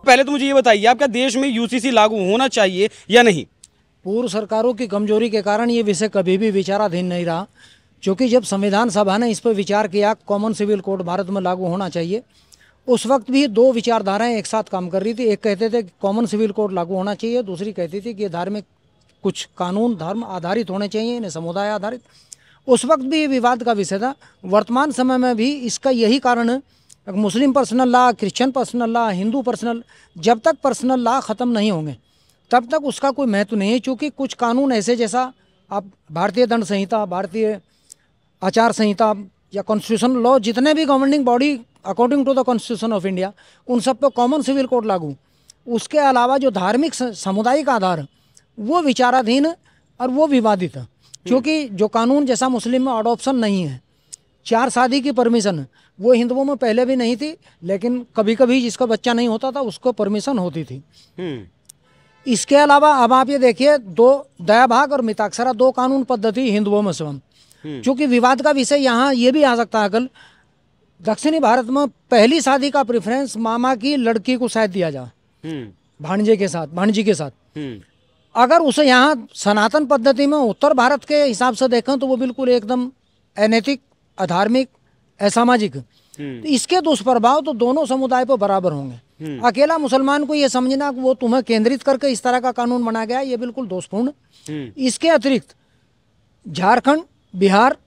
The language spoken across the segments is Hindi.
पहले तो मुझे ये बताइए, आपका देश में यूसीसी लागू होना चाहिए या नहीं? पूर्व सरकारों की कमजोरी के कारण ये विषय कभी भी विचाराधीन नहीं रहा, क्योंकि जब संविधान सभा ने इस पर विचार किया कॉमन सिविल कोड भारत में लागू होना चाहिए, उस वक्त भी दो विचारधाराएं एक साथ काम कर रही थी। एक कहते थे कि कॉमन सिविल कोड लागू होना चाहिए, दूसरी कहती थी कि धार्मिक कुछ कानून धर्म आधारित होने चाहिए, इन्हें समुदाय आधारित। उस वक्त भी ये विवाद का विषय था। वर्तमान समय में भी इसका यही कारण है, Muslim personal law, Christian personal law, Hindu personal, जब तक पर्सनल लॉ ख़त्म नहीं होंगे तब तक उसका कोई महत्व नहीं है। क्योंकि कुछ कानून ऐसे, जैसा आप भारतीय दंड संहिता, भारतीय आचार संहिता या कॉन्स्टिट्यूशन लॉ, जितने भी governing body according to the constitution of India, उन सब पर कॉमन सिविल कोड लागू। उसके अलावा जो धार्मिक सामुदायिक आधार वो विचाराधीन और वो विवादित है। क्योंकि जो कानून जैसा मुस्लिम में अडॉप्शन नहीं है, 4 शादी की परमिशन, वो हिंदुओं में पहले भी नहीं थी, लेकिन कभी कभी जिसका बच्चा नहीं होता था उसको परमिशन होती थी। इसके अलावा अब आप ये देखिए, 2 दया भाग और मिताक्षरा 2 कानून पद्धति हिंदुओं में स्वयं। क्योंकि विवाद का विषय यहाँ ये भी आ सकता है कल, दक्षिणी भारत में पहली शादी का प्रेफरेंस मामा की लड़की को शायद दिया जाए भांजे के साथ, भांजी के साथ। अगर उसे यहाँ सनातन पद्धति में उत्तर भारत के हिसाब से देखें तो वो बिल्कुल एकदम अनैतिक, अधार्मिक, असामाजिक। तो इसके दुष्प्रभाव तो दोनों समुदाय पर बराबर होंगे। अकेला मुसलमान को ये समझना कि वो तुम्हें केंद्रित करके इस तरह का कानून बनाया गया, ये बिल्कुल दोषपूर्ण। इसके अतिरिक्त झारखंड, बिहार,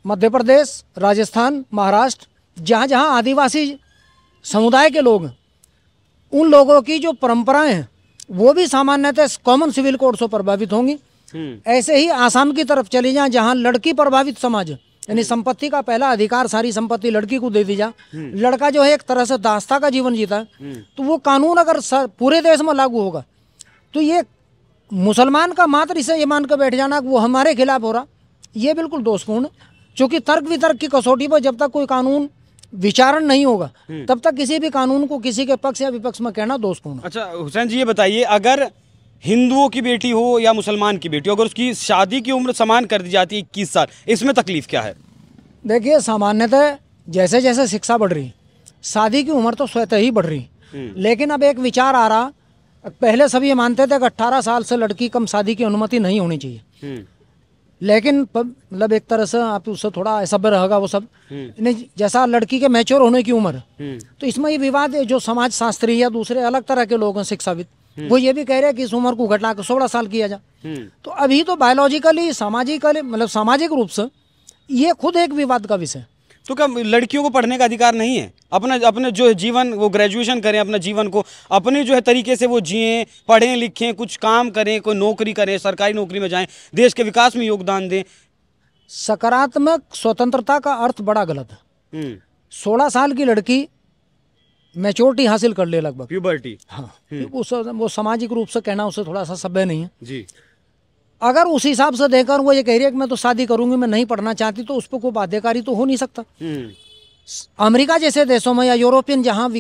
मध्य प्रदेश, राजस्थान, महाराष्ट्र, जहाँ जहाँ आदिवासी समुदाय के लोग हैं, उन लोगों की जो परंपराएं हैं वो भी सामान्यतः कॉमन सिविल कोड से प्रभावित होंगी। ऐसे ही आसाम की तरफ चली जाए, जहाँ लड़की प्रभावित समाज, यानी संपत्ति का पहला अधिकार, सारी संपत्ति लड़की को दे दी जा, लड़का जो है एक तरह से दास्ता का जीवन जीता है, तो वो कानून अगर पूरे देश में लागू होगा तो ये मुसलमान का मात्र इसे ये मान कर बैठ जाना कि वो हमारे खिलाफ हो रहा, ये बिल्कुल दोषपूर्ण। क्योंकि तर्क वितर्क की कसौटी पर जब तक कोई कानून विचारण नहीं होगा तब तक किसी भी कानून को किसी के पक्ष या विपक्ष में कहना दोषपूर्ण। अच्छा हुसैन जी, ये बताइए, अगर हिंदुओं की बेटी हो या मुसलमान की बेटी हो, अगर उसकी शादी की उम्र समान कर दी जाती है 21 साल, इसमें तकलीफ क्या है? देखिए, सामान्यतः जैसे जैसे शिक्षा बढ़ रही, शादी की उम्र तो स्वतः ही बढ़ रही, लेकिन अब एक विचार आ रहा, पहले सब ये मानते थे कि 18 साल से लड़की कम शादी की अनुमति नहीं होनी चाहिए, लेकिन मतलब एक तरह से आप उससे थोड़ा असभ्य रहेगा वो सब, नहीं, जैसा लड़की के मैच्योर होने की उम्र। तो इसमें ये विवाद है, जो समाज शास्त्री या दूसरे अलग तरह के लोग हैं शिक्षाविद, वो ये भी कह रहे हैं कि इस उम्र को घटा कर 16 साल किया जाए। तो अभी तो बायोलॉजिकली, सामाजिकली, मतलब सामाजिक रूप से ये खुद एक विवाद का विषय। तो क्या लड़कियों को पढ़ने का अधिकार नहीं है? अपने जो जीवन, वो ग्रेजुएशन करें, अपना जीवन को अपने जो है तरीके से वो जिएं, पढ़ें लिखें, कुछ काम करें, कोई नौकरी करें, सरकारी नौकरी में जाएं, देश के विकास में योगदान दें। सकारात्मक स्वतंत्रता का अर्थ बड़ा गलत है। 16 साल की लड़की मैच्योरिटी हासिल कर ले लगभग, प्यूबर्टी। हाँ, वो सामाजिक रूप से कहना उसे थोड़ा सा सभ्य नहीं है जी। अगर उस हिसाब से देखकर वो ये कह रही है कि मैं तो शादी करूंगी, मैं नहीं पढ़ना चाहती, तो उस पर कोई बाध्यकारी तो हो नहीं सकता। अमेरिका जैसे देशों में या यूरोपियन जहाँ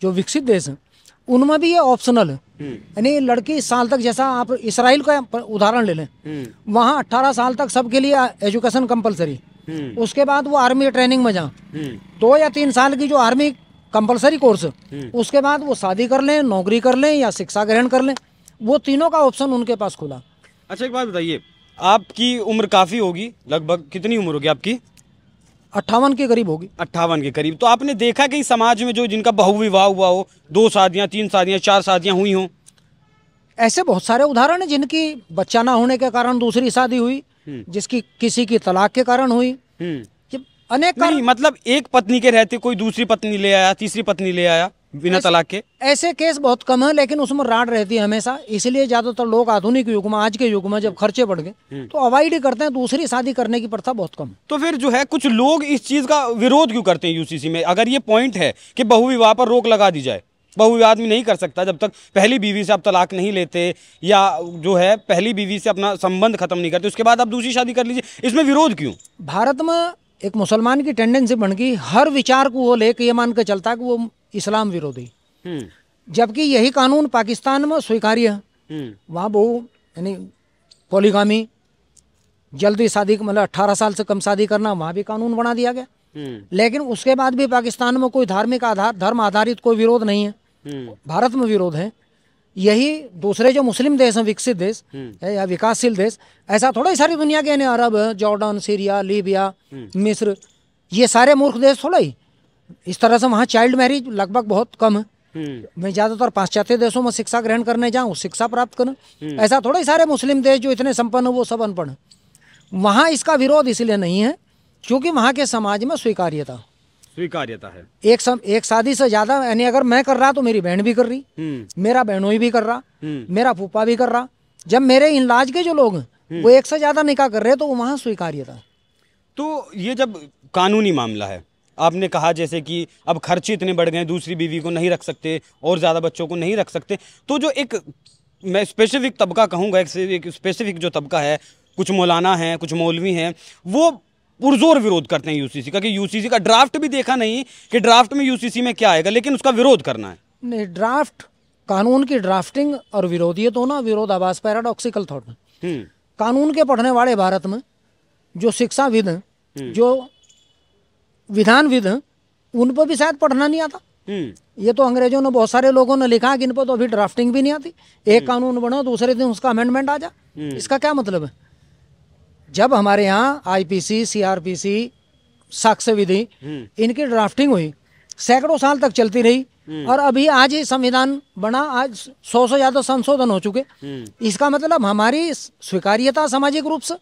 जो विकसित देश हैं उनमें भी ये ऑप्शनल है, यानी लड़की इस साल तक, जैसा आप इसराइल का उदाहरण ले लें, वहाँ 18 साल तक सबके लिए एजुकेशन कंपलसरी, उसके बाद वो आर्मी ट्रेनिंग में जा 2 या 3 साल की जो आर्मी कंपलसरी कोर्स, उसके बाद वो शादी कर लें, नौकरी कर लें या शिक्षा ग्रहण कर लें, वो तीनों का ऑप्शन उनके पास खुला। अच्छा, एक बात बताइए, आपकी उम्र काफ़ी होगी, लगभग कितनी उम्र होगी आपकी? 58 के करीब होगी। 58 के करीब। तो आपने देखा कि समाज में जो जिनका बहुविवाह हुआ हो, 2 शादियां, 3 शादियां, 4 शादियां हुई हों? ऐसे बहुत सारे उदाहरण हैं जिनकी बच्चा ना होने के कारण दूसरी शादी हुई, जिसकी किसी की तलाक के कारण हुई, अनेक नहीं, मतलब एक पत्नी के रहते कोई दूसरी पत्नी ले आया, तीसरी पत्नी ले आया बिना तलाक के। ऐसे केस बहुत कम है, लेकिन उसमें राड रहती है हमेशा। इसलिए ज्यादातर लोग आधुनिक युग में, आज के युग में जब खर्चे बढ़ गए तो अवॉइड करते हैं, दूसरी शादी करने की प्रथा बहुत कम। तो फिर जो है कुछ लोग इस चीज का विरोध क्यों करते हैं यूसीसी में? अगर ये पॉइंट है कि बहुविवाह पर रोक लगा दी जाए, बहुविवाह आदमी नहीं कर सकता जब तक पहली बीवी से आप तलाक नहीं लेते या जो है पहली बीवी से अपना संबंध खत्म नहीं करते, उसके बाद आप दूसरी शादी कर लीजिए, इसमें विरोध क्यों? भारत में एक मुसलमान की टेंडेंसी बन गई, हर विचार को वो लेके ये मान कर चलता है कि वो इस्लाम विरोधी, जबकि यही कानून पाकिस्तान में स्वीकार्य है। वहाँ बहु यानी पॉलीगामी, जल्दी शादी, मतलब 18 साल से कम शादी करना, वहाँ भी कानून बना दिया गया। लेकिन उसके बाद भी पाकिस्तान में कोई धार्मिक आधार, धर्म आधारित कोई विरोध नहीं है। भारत में विरोध है। यही दूसरे जो मुस्लिम देश हैं, विकसित देश है या विकासशील देश, ऐसा थोड़ा ही सारी दुनिया के अरब, जॉर्डन, सीरिया, लीबिया, मिस्र, ये सारे मूर्ख देश थोड़ा ही। इस तरह से वहाँ चाइल्ड मैरिज लगभग बहुत कम है। मैं ज़्यादातर पाश्चात्य देशों में शिक्षा ग्रहण करने जाऊँ, शिक्षा प्राप्त करूँ। ऐसा थोड़ा ही सारे मुस्लिम देश जो इतने संपन्न वो सब अनपढ़ हैं। वहाँ इसका विरोध इसलिए नहीं है क्योंकि वहाँ के समाज में स्वीकार्यता है। एक शादी से ज्यादा, यानी अगर मैं कर रहा तो मेरी बहन भी कर रही, मेरा बहनोई भी कर रहा, मेरा फूफा भी कर रहा। जब मेरे इलाज के जो लोग हैं वो एक से ज्यादा निकाह कर रहे तो वहाँ स्वीकार्यता। तो ये जब कानूनी मामला है, आपने कहा जैसे कि अब खर्चे इतने बढ़ गए, दूसरी बीवी को नहीं रख सकते और ज़्यादा बच्चों को नहीं रख सकते, तो जो एक मैं स्पेसिफिक तबका कहूँगा, एक स्पेसिफिक जो तबका है, कुछ मौलाना हैं, कुछ मौलवी हैं, वो पुरजोर विरोध करते हैं यूसीसी का, कि यूसीसी का ड्राफ्ट भी देखा नहीं कि ड्राफ्ट में यूसीसी में क्या आएगा, लेकिन उसका विरोध करना है। नहीं, ड्राफ्ट, कानून की ड्राफ्टिंग और विरोध, ये दोनों विरोधाभास, पैराडॉक्सिकल थॉट है। कानून के पढ़ने वाले भारत में जो शिक्षाविद हैं, जो विधानविद हैं, उन पर भी शायद पढ़ना नहीं आता। ये तो अंग्रेजों ने, बहुत सारे लोगों ने लिखा कि इन पर तो अभी ड्राफ्टिंग भी नहीं आती। एक कानून बनो, दूसरे दिन उसका अमेंडमेंट आ जा, इसका क्या मतलब है? जब हमारे यहाँ आईपीसी, सीआरपीसी, साक्ष्य विधि, इनकी ड्राफ्टिंग हुई, सैकड़ों साल तक चलती रही, और अभी आज ही संविधान बना, आज 100 से ज्यादा संशोधन हो चुके। इसका मतलब हमारी स्वीकार्यता सामाजिक रूप से,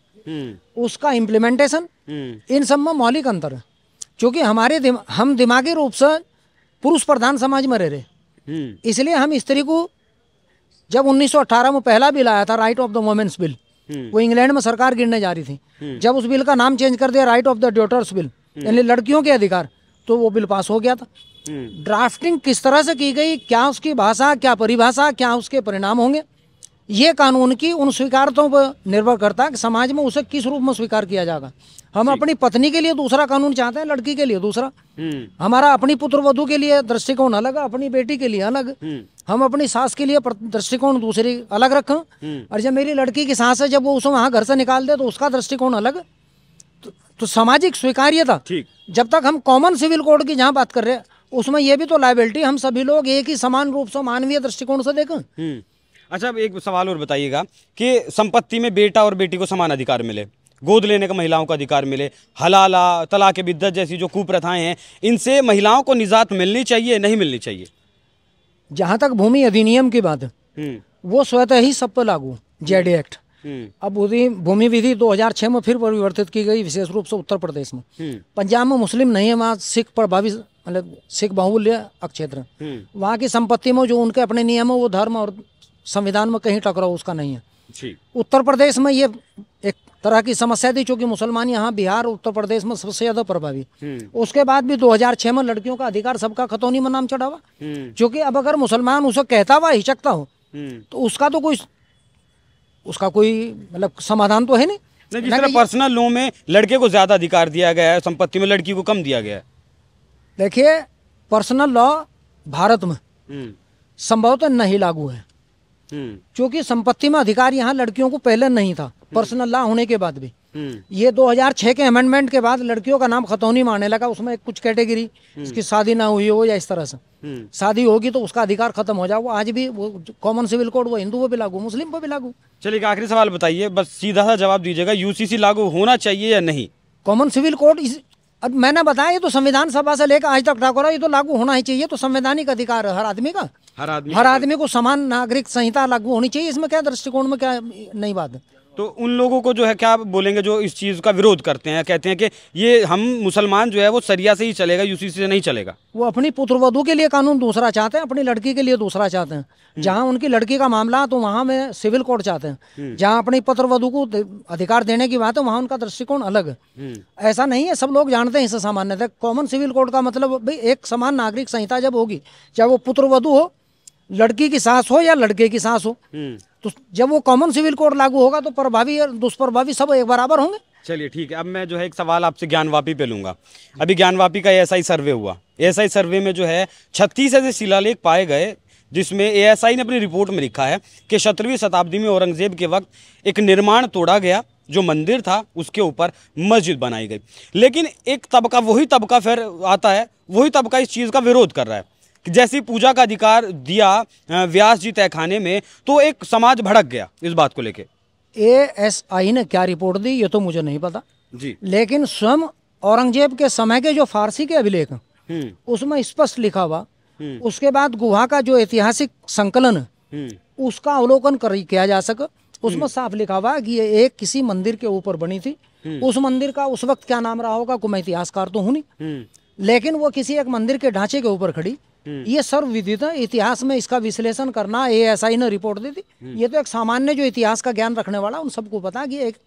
उसका इम्प्लीमेंटेशन, इन सब में मौलिक अंतर है। क्योंकि हम दिमागी रूप से पुरुष प्रधान समाज में रह रहे, इसलिए हम स्त्री को, जब 1918 में पहला बिल आया था, right of the women's bill, वो इंग्लैंड में सरकार गिरने जा रही थी, जब उस बिल का नाम चेंज कर दिया right of the daughters bill, यानी लड़कियों के अधिकार, तो वो बिल पास हो गया था। ड्राफ्टिंग किस तरह से की गई, क्या उसकी भाषा, क्या परिभाषा, क्या उसके परिणाम होंगे, ये कानून की उन स्वीकारतों पर निर्भर करता है कि समाज में उसे किस रूप में स्वीकार किया जाएगा। हम अपनी पत्नी के लिए दूसरा कानून चाहते हैं, लड़की के लिए दूसरा। हमारा अपनी पुत्र वधू के लिए दृष्टिकोण अलग, अपनी बेटी के लिए अलग। हम अपनी सास के लिए दृष्टिकोण दूसरी अलग रखें, और जब मेरी लड़की की सास है, जब वो उसे वहाँ घर से निकाल दे तो उसका दृष्टिकोण अलग। तो सामाजिक स्वीकार्यता, जब तक हम कॉमन सिविल कोड की जहाँ बात कर रहे हैं, उसमें ये भी तो लायबिलिटी, हम सभी लोग एक ही समान रूप से मानवीय दृष्टिकोण से देखें। अच्छा, अब एक सवाल और बताइएगा कि संपत्ति में बेटा और बेटी को समान अधिकार मिले, गोद लेने का महिलाओं को अधिकार मिले, हलाला, तलाक बिद्दत जैसी जो कुप्रथाएं हैं, इनसे महिलाओं को निजात मिलनी चाहिए, नहीं मिलनी चाहिए? जहाँ तक भूमि अधिनियम की बात है, वो स्वतः ही सब पर लागू, जेड एक्ट। अब भूमि विधि 2006 में फिर परिवर्तित की गई, विशेष रूप से उत्तर प्रदेश में। पंजाब में मुस्लिम नहीं है, वहाँ सिख प्रभावी, मतलब सिख बाहुल्य क्षेत्र, वहाँ की संपत्ति में जो उनके अपने नियम है, वो धर्म और संविधान में कहीं टकराव उसका नहीं है। उत्तर प्रदेश में ये एक तरह की समस्या थी, क्योंकि मुसलमान यहाँ बिहार, उत्तर प्रदेश में सबसे ज्यादा प्रभावी। उसके बाद भी 2006 में लड़कियों का अधिकार सबका खतौनी में नाम चढ़ावा, क्योंकि अब अगर मुसलमान उसे कहता हुआ हिचकता हो तो उसका कोई मतलब समाधान तो है नहीं। जिस तरह पर्सनल लॉ में लड़के को ज्यादा अधिकार दिया गया है, संपत्ति में लड़की को कम दिया गया है। देखिए, पर्सनल लॉ भारत में संभवतः नहीं लागू है, क्योंकि संपत्ति में अधिकार यहाँ लड़कियों को पहले नहीं था, पर्सनल लॉ होने के बाद भी। ये 2006 के अमेंडमेंट के बाद लड़कियों का नाम खतौनी में आने लगा। उसमें कुछ कैटेगरी, इसकी शादी ना हुई हो या इस तरह से शादी होगी तो उसका अधिकार खत्म हो जाए। वो आज भी वो कॉमन सिविल कोड वो हिंदुओं पे लागू, मुस्लिम पे भी लागू। चलिए, आखिरी सवाल बताइए, बस सीधा सा जवाब दीजिएगा, यूसीसी लागू होना चाहिए या नहीं? कॉमन सिविल कोड, अब मैंने बताया, ये तो संविधान सभा से लेकर आज तक ठाकुर, ये तो लागू होना ही चाहिए। तो संवैधानिक अधिकार है हर आदमी का, हर आदमी को समान नागरिक संहिता लागू होनी चाहिए। इसमें क्या दृष्टिकोण में क्या नई बात है? तो उन लोगों को जो है क्या बोलेंगे जो इस चीज़ का विरोध करते हैं, कहते हैं कि ये हम मुसलमान जो है वो सरिया से ही चलेगा, यूसीसी से नहीं चलेगा? वो अपनी पुत्रवधू के लिए कानून दूसरा चाहते हैं, अपनी लड़की के लिए दूसरा चाहते हैं। जहाँ उनकी लड़की का मामला तो वहाँ में सिविल कोड चाहते हैं, जहाँ अपनी पुत्रवधू को अधिकार देने की बात है वहाँ उनका दृष्टिकोण अलग है। ऐसा नहीं है, सब लोग जानते हैं इसे सामान्यतः। कॉमन सिविल कोड का मतलब भाई एक समान नागरिक संहिता जब होगी, चाहे वो पुत्रवधू हो, लड़की की सास हो या लड़के की सास हो, तो जब वो कॉमन सिविल कोड लागू होगा तो प्रभावी और दुष्प्रभावी सब एक बराबर होंगे। चलिए ठीक है, अब मैं जो है एक सवाल आपसे ज्ञानवापी पे लूंगा। अभी ज्ञानवापी का एएसआई सर्वे हुआ, एएसआई सर्वे में जो है 36 ऐसे शिलालेख पाए गए, जिसमें एएसआई ने अपनी रिपोर्ट में लिखा है कि 17वीं शताब्दी में औरंगजेब के वक्त एक निर्माण तोड़ा गया, जो मंदिर था उसके ऊपर मस्जिद बनाई गई। लेकिन एक तबका, वही तबका फिर आता है, वही तबका इस चीज़ का विरोध कर रहा है। कि जैसे पूजा का अधिकार दिया व्यास जी तहखाने में, तो एक समाज भड़क गया इस बात को लेके। ASI ने क्या रिपोर्ट दी ये तो मुझे नहीं पता जी, लेकिन स्वयं औरंगजेब के समय के जो फारसी के अभिलेख उसमें स्पष्ट लिखा हुआ, उसके बाद गुहा का जो ऐतिहासिक संकलन उसका अवलोकन किया जा सके, उसमें साफ लिखा हुआ कि ये एक किसी मंदिर के ऊपर बनी थी। उस मंदिर का उस वक्त क्या नाम रहा होगा, कोई मैं इतिहासकार तो हूँ नहीं, लेकिन वो किसी एक मंदिर के ढांचे के ऊपर खड़ी, ये सर्वविदित है। इतिहास में इसका विश्लेषण करना ASI ने रिपोर्ट दी थी। ये तो एक सामान्य जो इतिहास का ज्ञान रखने वाला उन सबको पता कि एक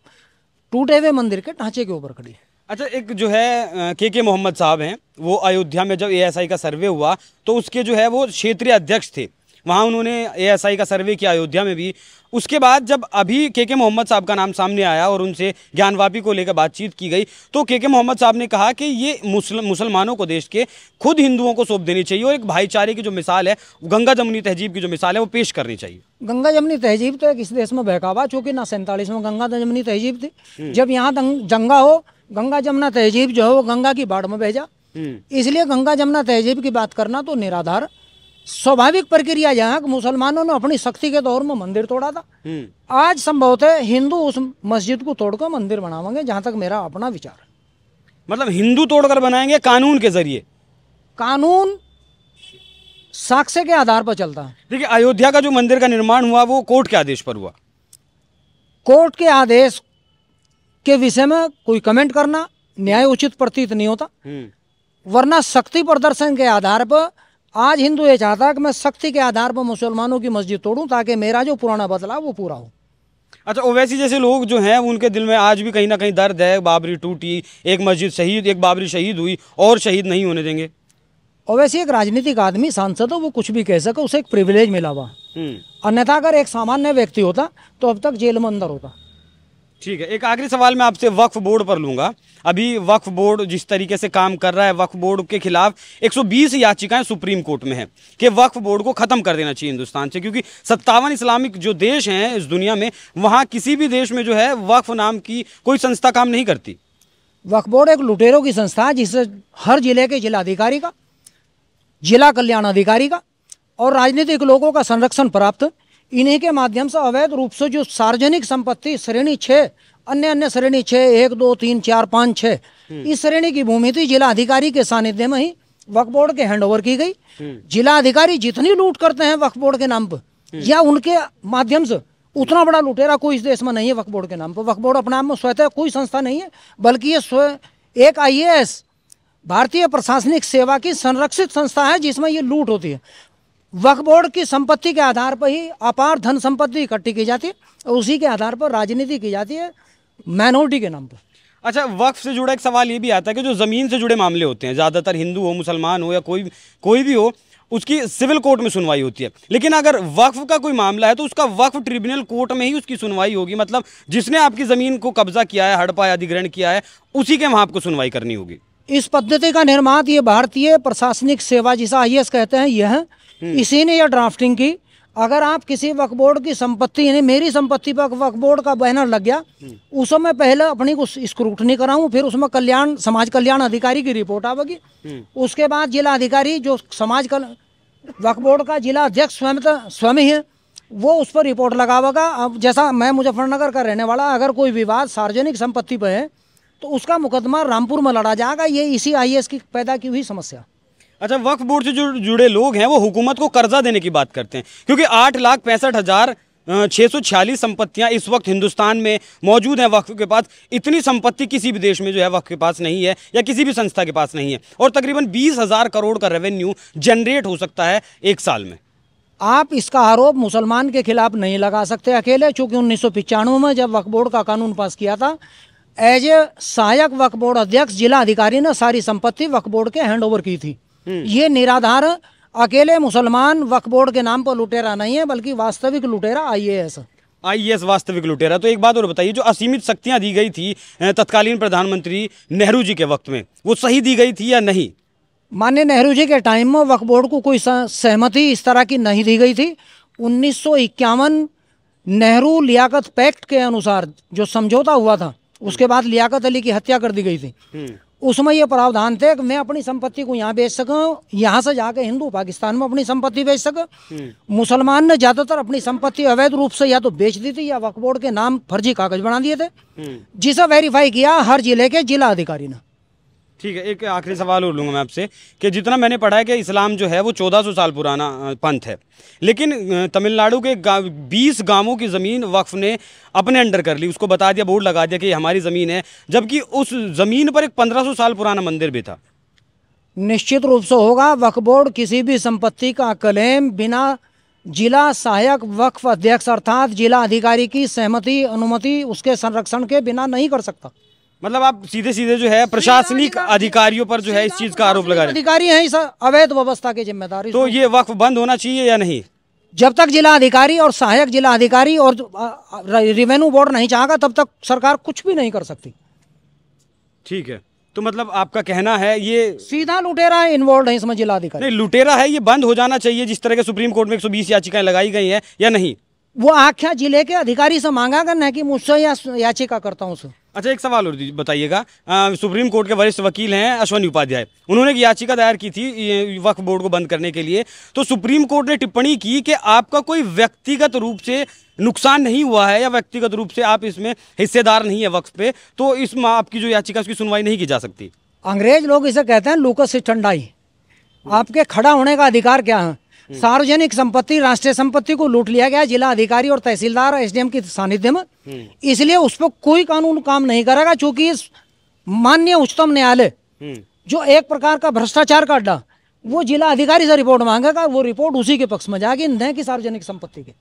टूटे हुए मंदिर के ढांचे के ऊपर खड़ी है। अच्छा, एक जो है के मोहम्मद साहब हैं, वो अयोध्या में जब ASI का सर्वे हुआ तो उसके जो है वो क्षेत्रीय अध्यक्ष थे, वहाँ उन्होंने ASI का सर्वे किया अयोध्या में भी। उसके बाद जब अभी के मोहम्मद साहब का नाम सामने आया और उनसे ज्ञानवापी को लेकर बातचीत की गई, तो के मोहम्मद साहब ने कहा कि ये मुसलमानों को देश के खुद हिंदुओं को सौंप देनी चाहिए और एक भाईचारे की जो मिसाल है, गंगा जमुनी तहजीब की जो मिसाल है वो पेश करनी चाहिए। गंगा जमुनी तहजीब तो एक इस देश में बहकावा, चूंकि ना 47 में गंगा जमुनी तहजीब थी। जब यहाँ दंगा हो, गंगा जमुना तहजीब जो है वो गंगा की बाढ़ में बह जा, इसलिए गंगा जमुना तहजीब की बात करना तो निराधार। स्वाभाविक प्रक्रिया यहाँ मुसलमानों ने अपनी शक्ति के दौर में मंदिर तोड़ा था, आज संभवतः हिंदू उस मस्जिद को तोड़कर मंदिर बनावेंगे, जहाँ तक मेरा अपना विचार है। मतलब हिंदू तोड़कर बनाएंगे कानून के जरिए? कानून साक्ष्य के आधार पर चलता है। देखिए, अयोध्या का जो मंदिर का निर्माण हुआ वो कोर्ट के आदेश पर हुआ। कोर्ट के आदेश के विषय में कोई कमेंट करना न्याय उचित प्रतीत नहीं होता, वरना शक्ति प्रदर्शन के आधार पर आज हिंदू ये चाहता है कि मैं शक्ति के आधार पर मुसलमानों की मस्जिद तोड़ूं ताकि मेरा जो पुराना बदलाव वो पूरा हो। अच्छा, ओवैसी जैसे लोग जो हैं उनके दिल में आज भी कहीं ना कहीं दर्द है, बाबरी टूटी, एक मस्जिद शहीद, एक बाबरी शहीद हुई और शहीद नहीं होने देंगे। ओवैसी एक राजनीतिक आदमी, सांसद हो, वो कुछ भी कह सके, उसे एक प्रिविलेज मिला हुआ। अन्यथा अगर एक सामान्य व्यक्ति होता तो अब तक जेल में अंदर होता। ठीक है, एक आखिरी सवाल मैं आपसे वक्फ बोर्ड पर लूंगा। अभी वक्फ बोर्ड जिस तरीके से काम कर रहा है, वक्फ बोर्ड के खिलाफ 120 याचिकाएं सुप्रीम कोर्ट में हैं कि वक्फ बोर्ड को खत्म कर देना चाहिए हिंदुस्तान से, क्योंकि 57 इस्लामिक जो देश हैं इस दुनिया में, वहां किसी भी देश में जो है वक्फ नाम की कोई संस्था काम नहीं करती। वक्फ बोर्ड एक लुटेरों की संस्था है जिससे हर जिले के जिलाधिकारी का, जिला कल्याण अधिकारी का और राजनीतिक लोगों का संरक्षण प्राप्त। इन्हीं के माध्यम से अवैध रूप से जो सार्वजनिक संपत्ति श्रेणी 6, अन्य श्रेणी 6, 1, 2, 3, 4, 5, 6, इस श्रेणी की भूमि थी, जिला अधिकारी के सानिध्य में ही वक्फ बोर्ड के हैंडओवर की गई। जिला अधिकारी जितनी लूट करते हैं वक्फ बोर्ड के नाम पर या उनके माध्यम से, उतना बड़ा लुटेरा कोई इस देश में नहीं है वक्फ बोर्ड के नाम पर। वक्फ बोर्ड अपने आप में स्वतः कोई संस्था नहीं है, बल्कि ये एक IAS भारतीय प्रशासनिक सेवा की संरक्षित संस्था है जिसमें ये लूट होती है। वक्फ बोर्ड की संपत्ति के आधार पर ही अपार धन संपत्ति इकट्ठी की जाती है और उसी के आधार पर राजनीति की जाती है माइनॉरिटी के नाम पर। अच्छा, वक्फ से जुड़ा एक सवाल ये भी आता है कि जो ज़मीन से जुड़े मामले होते हैं, ज़्यादातर हिंदू हो, मुसलमान हो या कोई भी हो, उसकी सिविल कोर्ट में सुनवाई होती है। लेकिन अगर वक्फ का कोई मामला है तो उसका वक्फ ट्रिब्यूनल कोर्ट में ही उसकी सुनवाई होगी। मतलब जिसने आपकी ज़मीन को कब्जा किया है, हड़पा या अधिग्रहण किया है, उसी के वहाँ आपको सुनवाई करनी होगी। इस पद्धति का निर्माण ये भारतीय प्रशासनिक सेवा जिसे IAS कहते हैं, यह इसी ने यह ड्राफ्टिंग की। अगर आप किसी वक्फ बोर्ड की संपत्ति, यानी मेरी संपत्ति पर वक्फ बोर्ड का बैनर लग गया, उसमें मैं पहले अपनी को स्क्रूटनी कराऊं, फिर उसमें समाज कल्याण अधिकारी की रिपोर्ट आवेगी, उसके बाद जिला अधिकारी जो वक्फ बोर्ड का जिला अध्यक्ष स्वयं ही है, वो उस पर रिपोर्ट लगावेगा। अब जैसा मैं मुजफ्फरनगर का रहने वाला, अगर कोई विवाद सार्वजनिक संपत्ति पर है तो उसका मुकदमा रामपुर में लड़ा जाएगा। ये इसी IAS की पैदा की हुई समस्या। अच्छा, वक्फ बोर्ड से जुड़े लोग हैं वो हुकूमत को कर्जा देने की बात करते हैं, क्योंकि 8,65,646 संपत्तियां इस वक्त हिंदुस्तान में मौजूद हैं वक्फ के पास। इतनी संपत्ति किसी भी देश में जो है वक्फ के पास नहीं है या किसी भी संस्था के पास नहीं है, और तकरीबन 20,000 करोड़ का रेवेन्यू जनरेट हो सकता है एक साल में। आप इसका आरोप मुसलमान के खिलाफ नहीं लगा सकते अकेले, चूँकि 1995 में जब वक्फ बोर्ड का कानून पास किया था, एज ए सहायक वक्फ बोर्ड अध्यक्ष जिला अधिकारी ने सारी संपत्ति वक्फ बोर्ड के हैंडओवर की थी। ये निराधार अकेले मुसलमान वक्फ बोर्ड के नाम पर लुटेरा नहीं है, बल्कि वास्तविक लुटेरा IAS वास्तविक लुटेरा। तो एक बात और बताइए, जो असीमित शक्तियां दी गई थी तत्कालीन प्रधानमंत्री नेहरू जी के वक्त में, वो सही दी गई थी या नहीं? माननीय नेहरू जी के टाइम में वक्फ बोर्ड को कोई सहमति इस तरह की नहीं दी गई थी। 1951 नेहरू लियाकत पैक्ट के अनुसार जो समझौता हुआ था, उसके बाद लियाकत अली की हत्या कर दी गई थी। उसमें ये प्रावधान थे कि मैं अपनी संपत्ति को यहाँ बेच सकूं, यहाँ से जाके हिंदू पाकिस्तान में अपनी संपत्ति बेच सके। मुसलमान ने ज्यादातर अपनी संपत्ति अवैध रूप से या तो बेच दी थी या वक्फ बोर्ड के नाम फर्जी कागज बना दिए थे, जिसे वेरीफाई किया हर जिले के जिला अधिकारी ने। ठीक है, एक आखिरी सवाल और लूँगा मैं आपसे कि जितना मैंने पढ़ा है कि इस्लाम जो है वो 1400 साल पुराना पंथ है, लेकिन तमिलनाडु के 20 गांवों की ज़मीन वक्फ ने अपने अंडर कर ली, उसको बता दिया, बोर्ड लगा दिया कि ये हमारी ज़मीन है, जबकि उस ज़मीन पर एक 1500 साल पुराना मंदिर भी था। निश्चित रूप से होगा। वक्फ बोर्ड किसी भी संपत्ति का क्लेम बिना जिला सहायक वक्फ अध्यक्ष अर्थात जिला अधिकारी की सहमति अनुमति उसके संरक्षण के बिना नहीं कर सकता। मतलब आप सीधे सीधे जो है प्रशासनिक अधिकारियों पर जो है इस चीज का आरोप लगा रहे हैं। अधिकारी हैं इस अवैध व्यवस्था के जिम्मेदार। तो ये वक्फ बंद होना चाहिए या नहीं? जब तक जिला अधिकारी और सहायक जिला अधिकारी और रेवेन्यू बोर्ड नहीं चाहेगा तब तक सरकार कुछ भी नहीं कर सकती। ठीक है, तो मतलब आपका कहना है ये सीधा लुटेरा है इन्वॉल्व है इसमें जिला अधिकारी। नहीं, लुटेरा है, ये बंद हो जाना चाहिए जिस तरह के सुप्रीम कोर्ट में 120 याचिकाएं लगाई गई हैं, या नहीं? वो आख्या जिले के अधिकारी से मांगा करना है कि मुझसे याचिका करता हूँ। अच्छा, एक सवाल और बताइएगा, सुप्रीम कोर्ट के वरिष्ठ वकील हैं अश्वनी उपाध्याय, उन्होंने एक याचिका दायर की थी वक्फ बोर्ड को बंद करने के लिए, तो सुप्रीम कोर्ट ने टिप्पणी की कि आपका कोई व्यक्तिगत रूप से नुकसान नहीं हुआ है या व्यक्तिगत रूप से आप इसमें हिस्सेदार नहीं है वक्फ पे, तो इसमें आपकी जो याचिका उसकी सुनवाई नहीं की जा सकती। अंग्रेज लोग इसे कहते हैं लूकस स्टंडाई। आपके खड़ा होने का अधिकार क्या है? सार्वजनिक संपत्ति राष्ट्रीय संपत्ति को लूट लिया गया जिला अधिकारी और तहसीलदार एसडीएम की सानिध्य में, इसलिए उस पर कोई कानून काम नहीं करेगा, क्योंकि माननीय उच्चतम न्यायालय जो एक प्रकार का भ्रष्टाचार का अड्डा, वो जिला अधिकारी से रिपोर्ट मांगेगा, वो रिपोर्ट उसी के पक्ष में जाएगी, न कि सार्वजनिक संपत्ति के।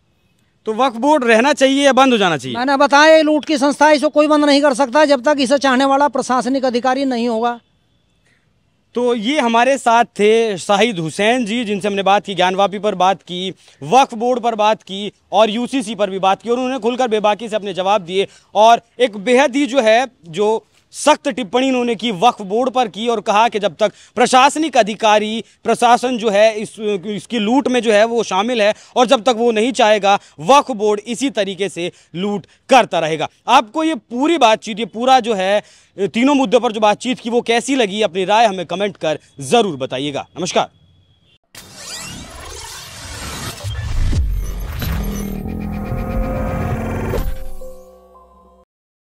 तो वक्फ बोर्ड रहना चाहिए या बंद हो जाना चाहिए? मैंने बताया लूट की संस्था, इसे कोई बंद नहीं कर सकता जब तक इसे चाहने वाला प्रशासनिक अधिकारी नहीं होगा। तो ये हमारे साथ थे शाहिद हुसैन जी, जिनसे हमने बात की, ज्ञानवापी पर बात की, वक्फ बोर्ड पर बात की और यूसीसी पर भी बात की, और उन्होंने खुलकर बेबाकी से अपने जवाब दिए और एक बेहद ही जो है जो सख्त टिप्पणी उन्होंने की वक्फ बोर्ड पर की और कहा कि जब तक प्रशासनिक अधिकारी प्रशासन जो है इसकी लूट में जो है वो शामिल है और जब तक वो नहीं चाहेगा वक्फ बोर्ड इसी तरीके से लूट करता रहेगा। आपको ये पूरी बातचीत, ये पूरा जो है तीनों मुद्दों पर जो बातचीत की वो कैसी लगी, अपनी राय हमें कमेंट कर ज़रूर बताइएगा। नमस्कार।